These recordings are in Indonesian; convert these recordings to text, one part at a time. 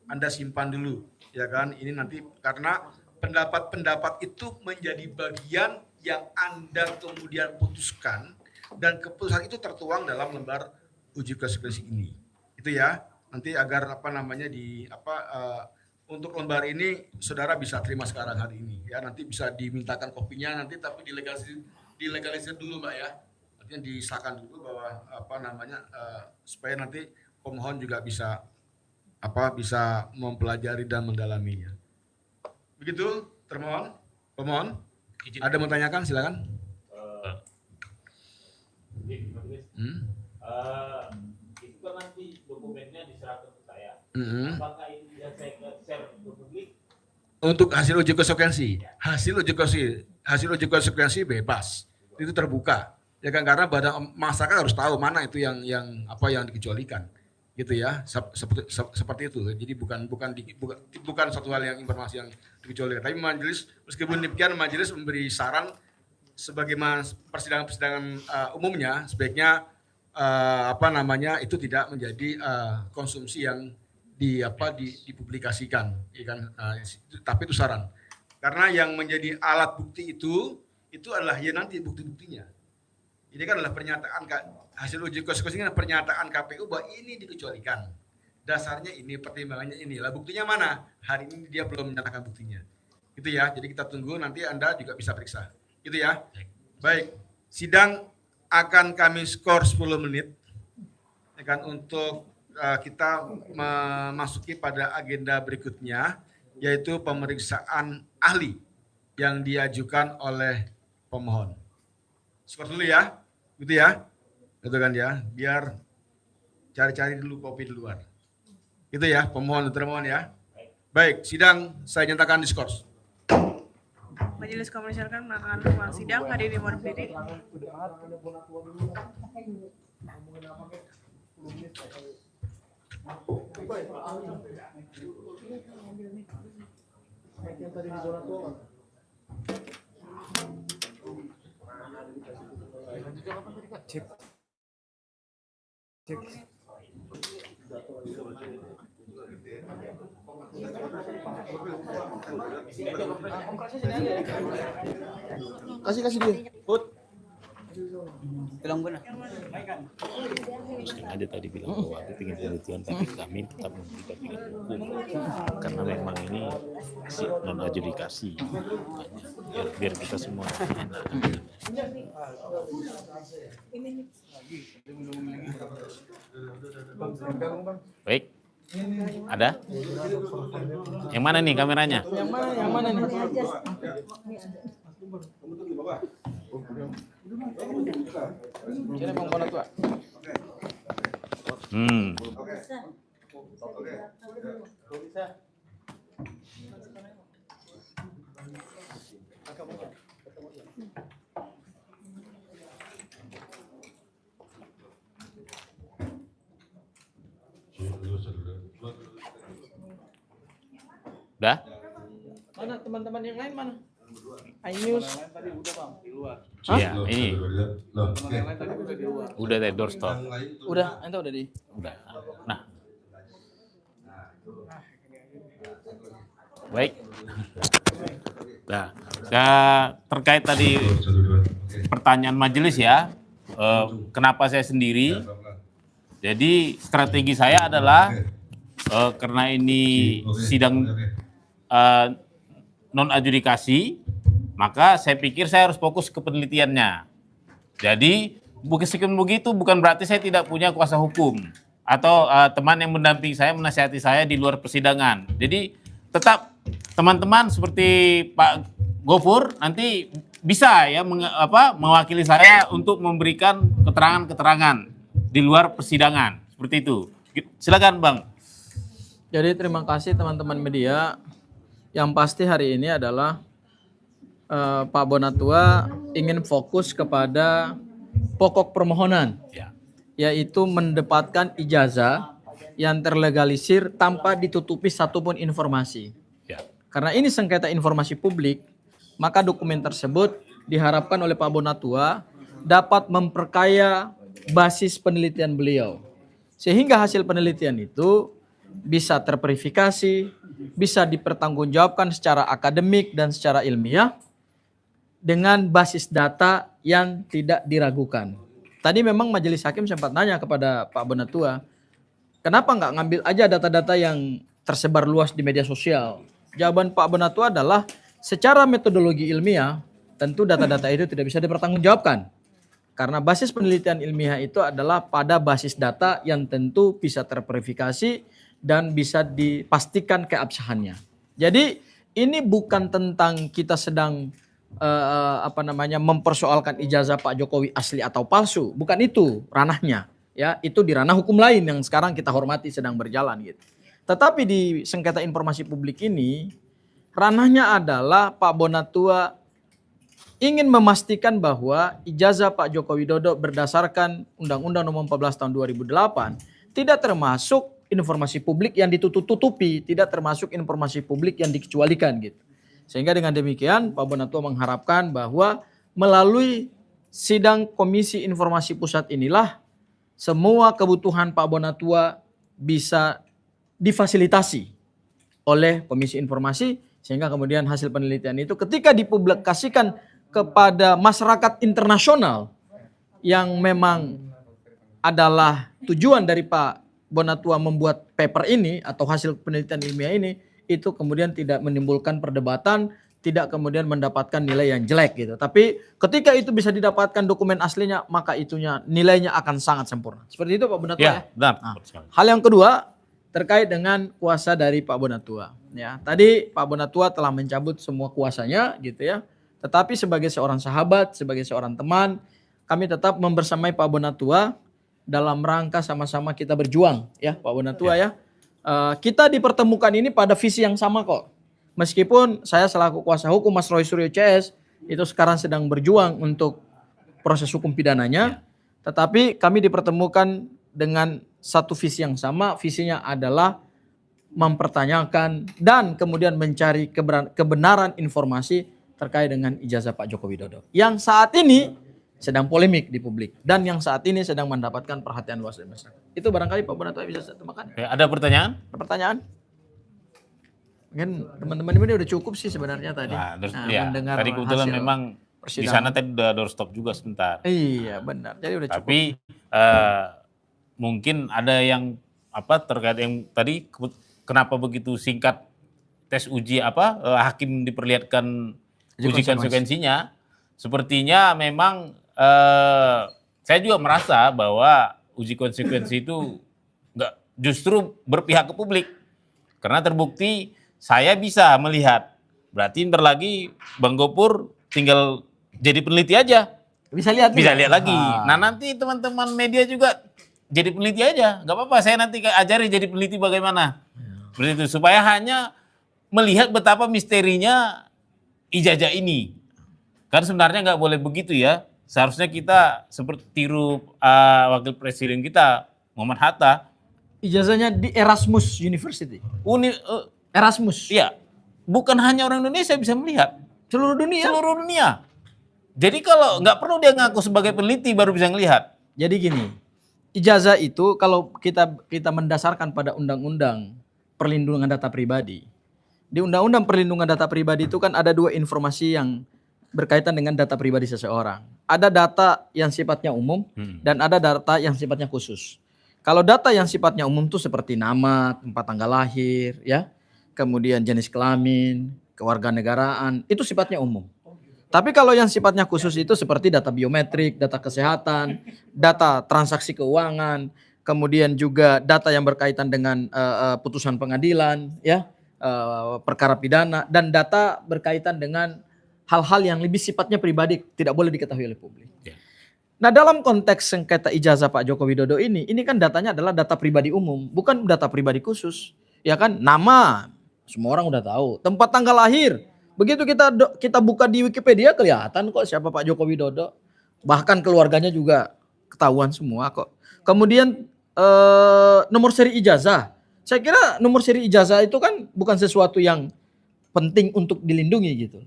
Anda simpan dulu, ya kan? Ini nanti karena pendapat-pendapat itu menjadi bagian yang Anda kemudian putuskan dan keputusan itu tertuang dalam lembar uji konsekuensi ini. Itu ya. Nanti agar untuk lembar ini saudara bisa terima sekarang hari ini ya, nanti bisa dimintakan kopinya nanti, tapi dilegalisir dulu Mbak ya. Artinya disahkan dulu bahwa supaya nanti pemohon juga bisa mempelajari dan mendalaminya. Begitu, termohon. Pemohon, ada mau tanyakan silakan. Itu kan nanti dokumennya diserahkan ke saya. Apakah ini bisa saya share ke publik? Untuk hasil uji konsekuensi, hasil uji konsekuensi bebas, itu terbuka. Ya kan, karena badan masyarakat harus tahu mana itu yang dikecualikan, gitu ya. Seperti itu. Jadi bukan satu hal yang informasi yang dikecualikan. Tapi majelis, meskipun demikian, majelis memberi saran sebagaimana persidangan umumnya sebaiknya itu tidak menjadi konsumsi yang dipublikasikan, ya kan? Tapi itu saran. Karena yang menjadi alat bukti itu adalah ya nanti bukti-buktinya. Ini kan adalah pernyataan hasil uji konsekuensi, pernyataan KPU bahwa ini dikecualikan. Dasarnya ini, pertimbangannya ini. Lah buktinya mana? Hari ini dia belum menyatakan buktinya. Gitu ya. Jadi kita tunggu, nanti Anda juga bisa periksa. Gitu ya. Baik. Sidang akan kami skor 10 menit. Ya kan, untuk kita memasuki pada agenda berikutnya, yaitu pemeriksaan ahli yang diajukan oleh pemohon. Skor dulu ya, gitu ya, gitu kan ya, biar cari-cari dulu kopi di luar, gitu ya, pemohon termohon ya. Baik, sidang saya nyatakan diskors. Majelis Kami persilakan melakukan ruang sidang, hadirin mohon berdiri. Cek. Kasih dia. Put. Bilang benar. Ada tadi bilang bahwa itu ingin penelitian, tapi kami tetap memberikan pilihan hukum karena memang ini non adjudikasi, biar kita semua enak. Baik, ada? Yang mana nih kameranya? Yang mana nih? Sini Bang Bona tua. Udah? Mana teman-teman yang lain mana? Ainus. Tadi udah Bang, di luar. Iya, ini. Yang lain tadi udah di luar. Udah dari doorstop. Udah, ente udah di. Udah. Nah. Baik. Nah, terkait tadi pertanyaan majelis ya, kenapa saya sendiri? Jadi strategi saya adalah karena ini sidang non adjudikasi, maka saya pikir saya harus fokus ke penelitiannya. Jadi meskipun begitu bukan berarti saya tidak punya kuasa hukum atau teman yang mendampingi saya, menasihati saya di luar persidangan. Jadi tetap teman-teman seperti Pak Gofur nanti bisa ya mewakili saya untuk memberikan keterangan-keterangan di luar persidangan seperti itu. Silakan Bang. Jadi terima kasih teman-teman media. Yang pasti hari ini adalah Pak Bonatua ingin fokus kepada pokok permohonan, yaitu mendapatkan ijazah yang terlegalisir tanpa ditutupi satupun informasi. Karena ini sengketa informasi publik, maka dokumen tersebut diharapkan oleh Pak Bonatua dapat memperkaya basis penelitian beliau. Sehingga hasil penelitian itu bisa terverifikasi, bisa dipertanggungjawabkan secara akademik dan secara ilmiah dengan basis data yang tidak diragukan. Tadi memang majelis hakim sempat nanya kepada Pak Bonatua, kenapa nggak ngambil aja data-data yang tersebar luas di media sosial? Jawaban Pak Bonatua adalah secara metodologi ilmiah, tentu data-data itu tidak bisa dipertanggungjawabkan. Karena basis penelitian ilmiah itu adalah pada basis data yang tentu bisa terverifikasi dan bisa dipastikan keabsahannya. Jadi ini bukan tentang kita sedang mempersoalkan ijazah Pak Jokowi asli atau palsu, bukan itu ranahnya. Ya, itu di ranah hukum lain yang sekarang kita hormati sedang berjalan gitu. Tetapi di sengketa informasi publik ini ranahnya adalah Pak Bonatua ingin memastikan bahwa ijazah Pak Joko Widodo berdasarkan Undang-Undang Nomor 14 Tahun 2008 tidak termasuk informasi publik yang ditutup-tutupi, tidak termasuk informasi publik yang dikecualikan gitu. Sehingga dengan demikian Pak Bonatua mengharapkan bahwa melalui sidang Komisi Informasi Pusat inilah semua kebutuhan Pak Bonatua bisa difasilitasi oleh Komisi Informasi sehingga kemudian hasil penelitian itu ketika dipublikasikan kepada masyarakat internasional yang memang adalah tujuan dari Pak Bonatua membuat paper ini atau hasil penelitian ilmiah ini, itu kemudian tidak menimbulkan perdebatan, tidak kemudian mendapatkan nilai yang jelek gitu. Tapi ketika itu bisa didapatkan dokumen aslinya, maka itunya nilainya akan sangat sempurna. Seperti itu Pak Bonatua ya. Benar. Nah, hal yang kedua terkait dengan kuasa dari Pak Bonatua. Ya, tadi Pak Bonatua telah mencabut semua kuasanya gitu ya. Tetapi sebagai seorang sahabat, sebagai seorang teman, kami tetap membersamai Pak Bonatua dalam rangka sama-sama kita berjuang ya Pak Bonatua ya. Kita dipertemukan ini pada visi yang sama kok. Meskipun saya selaku kuasa hukum Mas Roy Suryo CS itu sekarang sedang berjuang untuk proses hukum pidananya, tetapi kami dipertemukan dengan satu visi yang sama. Visinya adalah mempertanyakan dan kemudian mencari kebenaran informasi terkait dengan ijazah Pak Joko Widodo yang saat ini sedang polemik di publik dan yang saat ini sedang mendapatkan perhatian luas dari masyarakat. Itu barangkali Pak Bonatua bisa saya temukan. Ada pertanyaan? Pertanyaan? Mungkin teman-teman ini udah cukup sih sebenarnya tadi. Mendengar tadi kebetulan memang di sana tadi udah doorstop juga sebentar. Iya benar. Jadi udah cukup. Tapi mungkin ada yang terkait yang tadi kenapa begitu singkat tes uji hakim diperlihatkan uji konsekuensinya. Sepertinya memang saya juga merasa bahwa uji konsekuensi itu justru berpihak ke publik. Karena terbukti saya bisa melihat. Berarti ntar lagi Bang Gopur tinggal jadi peneliti aja. Bisa lihat lagi. Nah nanti teman-teman media juga jadi peneliti aja. Gak apa-apa, saya nanti ajari jadi peneliti bagaimana. Seperti itu, supaya hanya melihat betapa misterinya ijazah ini. Kan sebenarnya nggak boleh begitu ya. Seharusnya kita seperti tiru wakil presiden kita, Muhammad Hatta. Ijazahnya di Erasmus University. Erasmus? Iya. Bukan hanya orang Indonesia bisa melihat. Seluruh dunia? Seluruh dunia. Jadi kalau nggak perlu dia ngaku sebagai peneliti baru bisa ngelihat. Jadi gini, ijazah itu kalau kita mendasarkan pada Undang-Undang Perlindungan Data Pribadi. Di Undang-Undang Perlindungan Data Pribadi itu kan ada dua informasi yang berkaitan dengan data pribadi seseorang. Ada data yang sifatnya umum dan ada data yang sifatnya khusus. Kalau data yang sifatnya umum itu seperti nama, tempat tanggal lahir, ya, kemudian jenis kelamin, kewarganegaraan, itu sifatnya umum. Tapi kalau yang sifatnya khusus itu seperti data biometrik, data kesehatan, data transaksi keuangan, kemudian juga data yang berkaitan dengan putusan pengadilan, ya, perkara pidana, dan data berkaitan dengan hal-hal yang lebih sifatnya pribadi tidak boleh diketahui oleh publik. Nah dalam konteks sengketa ijazah Pak Joko Widodo ini kan datanya adalah data pribadi umum, bukan data pribadi khusus. Ya kan, nama, semua orang udah tahu. Tempat tanggal lahir, begitu kita buka di Wikipedia kelihatan kok siapa Pak Joko Widodo. Bahkan keluarganya juga ketahuan semua kok. Kemudian nomor seri ijazah. Saya kira nomor seri ijazah itu kan bukan sesuatu yang penting untuk dilindungi gitu.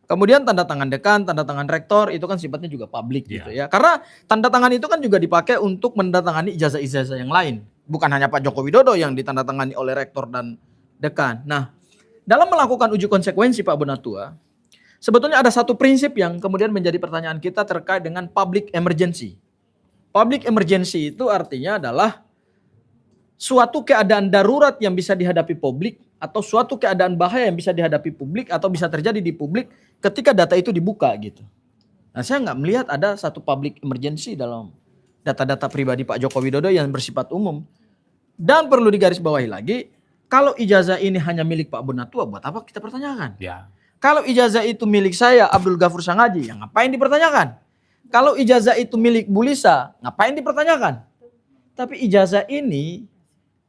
Kemudian tanda tangan dekan, tanda tangan rektor itu kan sifatnya juga publik gitu ya. Karena tanda tangan itu kan juga dipakai untuk mendatangani ijazah-ijazah yang lain bukan hanya Pak Joko Widodo yang ditandatangani oleh rektor dan dekan. Nah, dalam melakukan uji konsekuensi Pak Bonatua, sebetulnya ada satu prinsip yang kemudian menjadi pertanyaan kita terkait dengan public emergency. Public emergency itu artinya adalah suatu keadaan darurat yang bisa dihadapi publik atau suatu keadaan bahaya yang bisa dihadapi publik atau bisa terjadi di publik ketika data itu dibuka gitu. Nah, saya nggak melihat ada satu public emergency dalam data-data pribadi Pak Joko Widodo yang bersifat umum. Dan perlu digarisbawahi lagi, kalau ijazah ini hanya milik Pak Bonatua, buat apa kita pertanyakan? Ya. Kalau ijazah itu milik saya, Abdul Ghafur Sangaji, ya ngapain dipertanyakan? Kalau ijazah itu milik Bu Lisa, ngapain dipertanyakan? Tapi ijazah ini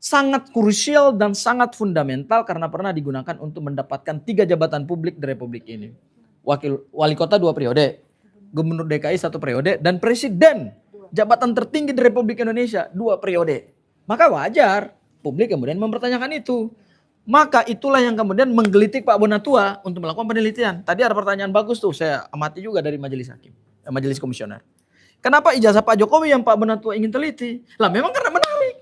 sangat krusial dan sangat fundamental karena pernah digunakan untuk mendapatkan 3 jabatan publik di Republik ini. Wali kota 2 periode, gubernur DKI 1 periode, dan presiden jabatan tertinggi di Republik Indonesia 2 periode. Maka wajar publik kemudian mempertanyakan itu. Maka itulah yang kemudian menggelitik Pak Bonatua untuk melakukan penelitian. Tadi ada pertanyaan bagus tuh, saya amati juga dari majelis hakim, majelis komisioner. Kenapa ijazah Pak Jokowi yang Pak Bonatua ingin teliti? Lah memang karena menarik.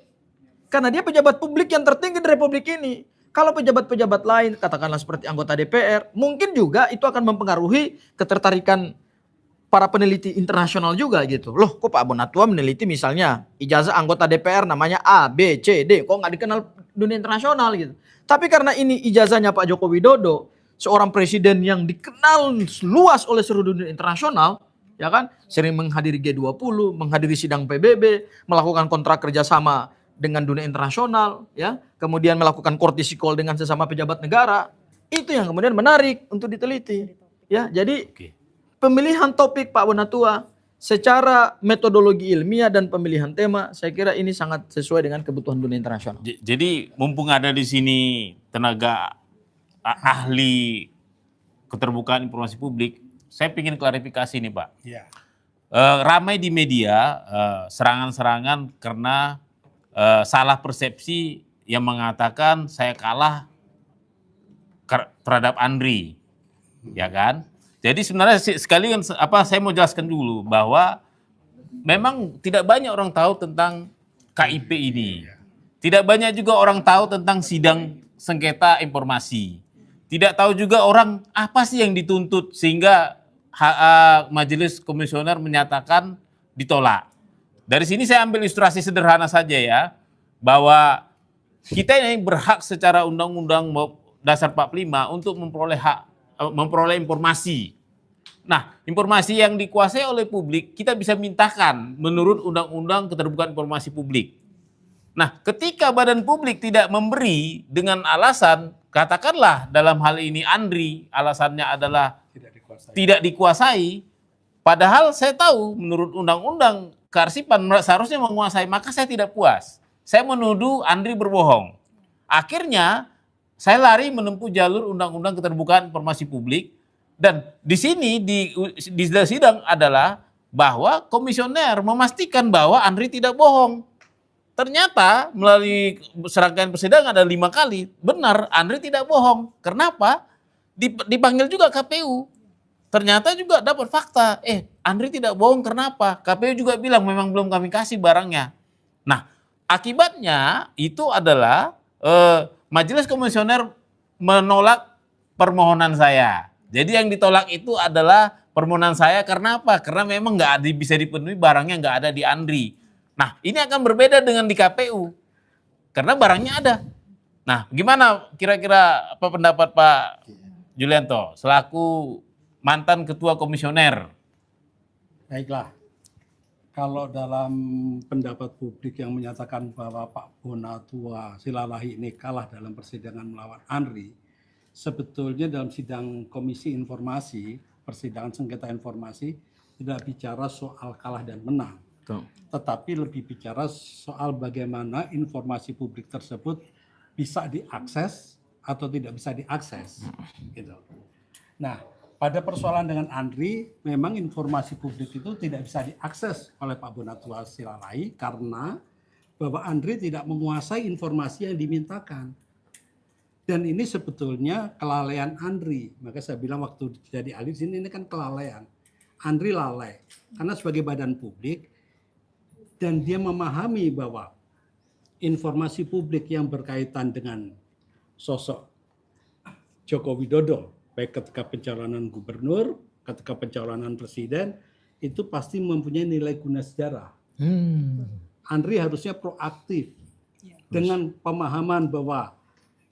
Karena dia pejabat publik yang tertinggi di Republik ini. Kalau pejabat-pejabat lain, katakanlah seperti anggota DPR, mungkin juga itu akan mempengaruhi ketertarikan para peneliti internasional juga gitu. Loh, kok Pak Bonatua meneliti misalnya ijazah anggota DPR namanya A, B, C, D, kok nggak dikenal dunia internasional gitu. Tapi karena ini ijazahnya Pak Joko Widodo, seorang presiden yang dikenal luas oleh seluruh dunia internasional, ya kan, sering menghadiri G20, menghadiri sidang PBB, melakukan kontrak kerjasama dengan dunia internasional, ya, kemudian melakukan courtesy call dengan sesama pejabat negara, itu yang kemudian menarik untuk diteliti, ya. Jadi pemilihan topik Pak Bonatua secara metodologi ilmiah dan pemilihan tema, saya kira ini sangat sesuai dengan kebutuhan dunia internasional. Jadi mumpung ada di sini tenaga ahli keterbukaan informasi publik, saya ingin klarifikasi nih Pak. Iya. Ramai di media serangan-serangan karena salah persepsi yang mengatakan saya kalah terhadap Andri, ya kan? Jadi sebenarnya sekalian saya mau jelaskan dulu bahwa memang tidak banyak orang tahu tentang KIP ini, tidak banyak juga orang tahu tentang sidang sengketa informasi, tidak tahu juga orang apa sih yang dituntut sehingga majelis komisioner menyatakan ditolak. Dari sini saya ambil ilustrasi sederhana saja ya, bahwa kita ini berhak secara undang-undang dasar 45 untuk memperoleh informasi. Nah, informasi yang dikuasai oleh publik kita bisa mintakan menurut undang-undang keterbukaan informasi publik. Nah, ketika badan publik tidak memberi dengan alasan, katakanlah dalam hal ini Andri alasannya adalah tidak dikuasai, padahal saya tahu menurut undang-undang kearsipan seharusnya menguasai, maka saya tidak puas. Saya menuduh Andri berbohong. Akhirnya saya lari menempuh jalur undang-undang keterbukaan informasi publik, dan di sini di sidang adalah bahwa komisioner memastikan bahwa Andri tidak bohong. Ternyata melalui serangkaian persidangan ada 5 kali, benar Andri tidak bohong. Kenapa? Dipanggil juga KPU. Ternyata juga dapat fakta, Andri tidak bohong, kenapa? KPU juga bilang memang belum kami kasih barangnya. Nah, akibatnya itu adalah majelis komisioner menolak permohonan saya. Jadi yang ditolak itu adalah permohonan saya karena apa? Karena memang nggak bisa dipenuhi, barangnya nggak ada di Andri. Nah, ini akan berbeda dengan di KPU karena barangnya ada. Nah, gimana kira-kira apa pendapat Pak Julianto selaku mantan ketua komisioner? Baiklah, kalau dalam pendapat publik yang menyatakan bahwa Pak Bonatua Silalahi ini kalah dalam persidangan melawan Andri, sebetulnya dalam sidang komisi informasi, persidangan sengketa informasi, tidak bicara soal kalah dan menang. Tetapi lebih bicara soal bagaimana informasi publik tersebut bisa diakses atau tidak bisa diakses. Gitu. Nah, pada persoalan dengan Andri, memang informasi publik itu tidak bisa diakses oleh Pak Bonatua Silalahi karena bahwa Andri tidak menguasai informasi yang dimintakan. Dan ini sebetulnya kelalaian Andri. Maka saya bilang waktu jadi ahli di sini ini kan kelalaian. Andri lalai karena sebagai badan publik dan dia memahami bahwa informasi publik yang berkaitan dengan sosok Joko Widodo, baik ketika pencalonan gubernur, ketika pencalonan presiden, itu pasti mempunyai nilai guna sejarah. Andri harusnya proaktif dengan pemahaman bahwa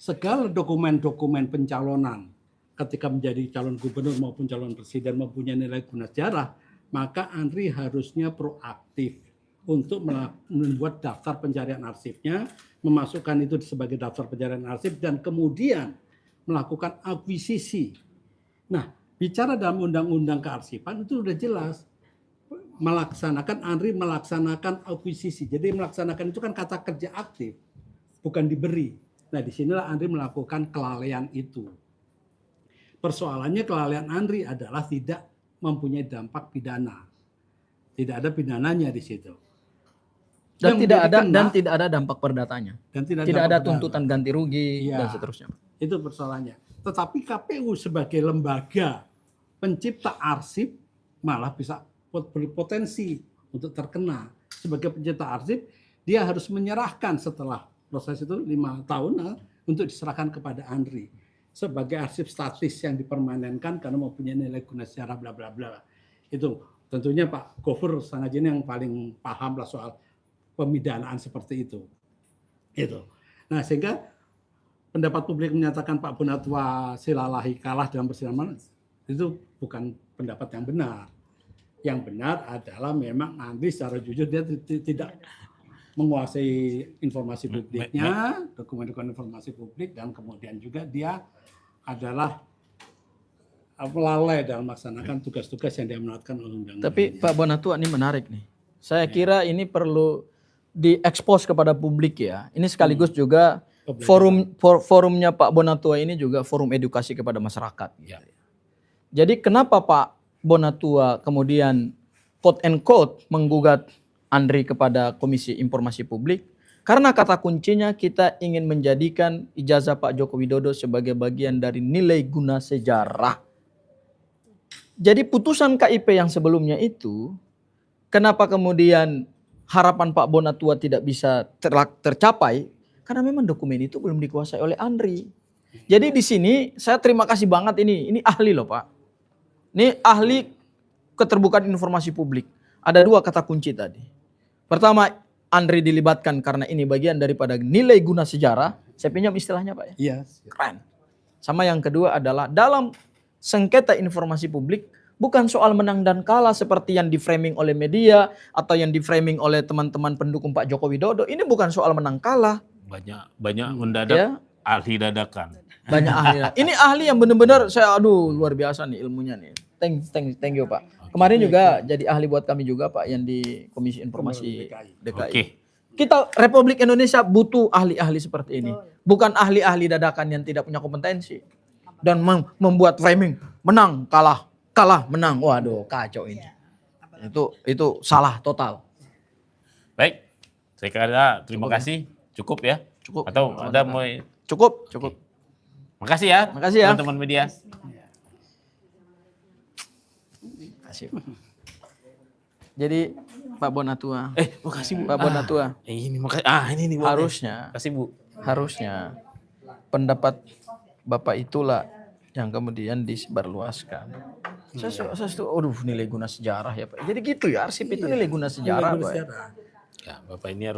segala dokumen-dokumen pencalonan ketika menjadi calon gubernur maupun calon presiden mempunyai nilai guna sejarah, maka Andri harusnya proaktif untuk membuat daftar pencarian arsipnya, memasukkan itu sebagai daftar pencarian arsip, dan kemudian melakukan akuisisi. Nah, bicara dalam undang-undang kearsipan itu sudah jelas. Andri melaksanakan akuisisi. Jadi melaksanakan itu kan kata kerja aktif, bukan diberi. Nah, disinilah Andri melakukan kelalaian itu. Persoalannya kelalaian Andri adalah tidak mempunyai dampak pidana. Tidak ada pidananya di situ. Dan tidak ada dampak perdatanya. Dan tidak ada tuntutan ganti rugi dan seterusnya. Itu persoalannya. Tetapi KPU sebagai lembaga pencipta arsip malah bisa berpotensi untuk terkena. Sebagai pencipta arsip, dia harus menyerahkan setelah proses itu 5 tahun untuk diserahkan kepada Andri sebagai arsip statis yang dipermanenkan karena mempunyai nilai guna sejarah bla bla bla. Itu tentunya Pak Gofur Sangajene yang paling paham lah soal pemidanaan seperti itu. Itu. Nah, sehingga pendapat publik menyatakan Pak Bonatua Silalahi kalah dalam persidangan itu bukan pendapat yang benar. Yang benar adalah memang Andri secara jujur dia tidak menguasai informasi publiknya, dokumen-dokumen informasi publik, dan kemudian juga dia adalah lalai dalam melaksanakan tugas-tugas yang diamanatkan oleh undang-undang. Tapi Pak Bonatua ini menarik nih. Saya kira ini perlu diekspos kepada publik ya. Ini sekaligus juga forumnya Pak Bonatua ini juga forum edukasi kepada masyarakat. Ya. Jadi kenapa Pak Bonatua kemudian quote and quote menggugat Andri kepada Komisi Informasi Publik? Karena kata kuncinya kita ingin menjadikan ijazah Pak Joko Widodo sebagai bagian dari nilai guna sejarah. Jadi putusan KIP yang sebelumnya itu, kenapa kemudian harapan Pak Bonatua tidak bisa tercapai? Karena memang dokumen itu belum dikuasai oleh Andri. Jadi di sini saya terima kasih banget ini ahli loh Pak. Ini ahli keterbukaan informasi publik. Ada 2 kata kunci tadi. Pertama, Andri dilibatkan karena ini bagian daripada nilai guna sejarah. Saya pinjam istilahnya Pak ya. Iya. Keren. Sama yang kedua adalah dalam sengketa informasi publik bukan soal menang dan kalah seperti yang di-framing oleh media atau yang di-framing oleh teman-teman pendukung Pak Joko Widodo. Ini bukan soal menang kalah. Banyak mendadak Ya. ahli dadakan. Banyak ahli. Ini ahli yang benar-benar luar biasa nih ilmunya nih. Thank you Pak. Kemarin juga jadi ahli buat kami juga Pak yang di Komisi Informasi DKI. Oke. Kita Republik Indonesia butuh ahli-ahli seperti ini. Bukan ahli-ahli dadakan yang tidak punya kompetensi. Dan membuat framing menang, kalah, menang. Waduh, kacau ini. Itu salah total. Baik. Saya kira terima kasih. Cukup ya? Cukup. Atau ada mau? Cukup. Makasih ya. Makasih ya. Teman-teman media. Makasih. Jadi Pak Bonatua. Makasih Bu. Pak Bonatua. Ini makasih. Ini nih. Makasih Bu. Harusnya pendapat Bapak itulah yang kemudian disebarluaskan. Nilai guna sejarah ya Pak. Jadi gitu ya, arsip itu nilai guna sejarah Pak. Ya, Bapak ini harus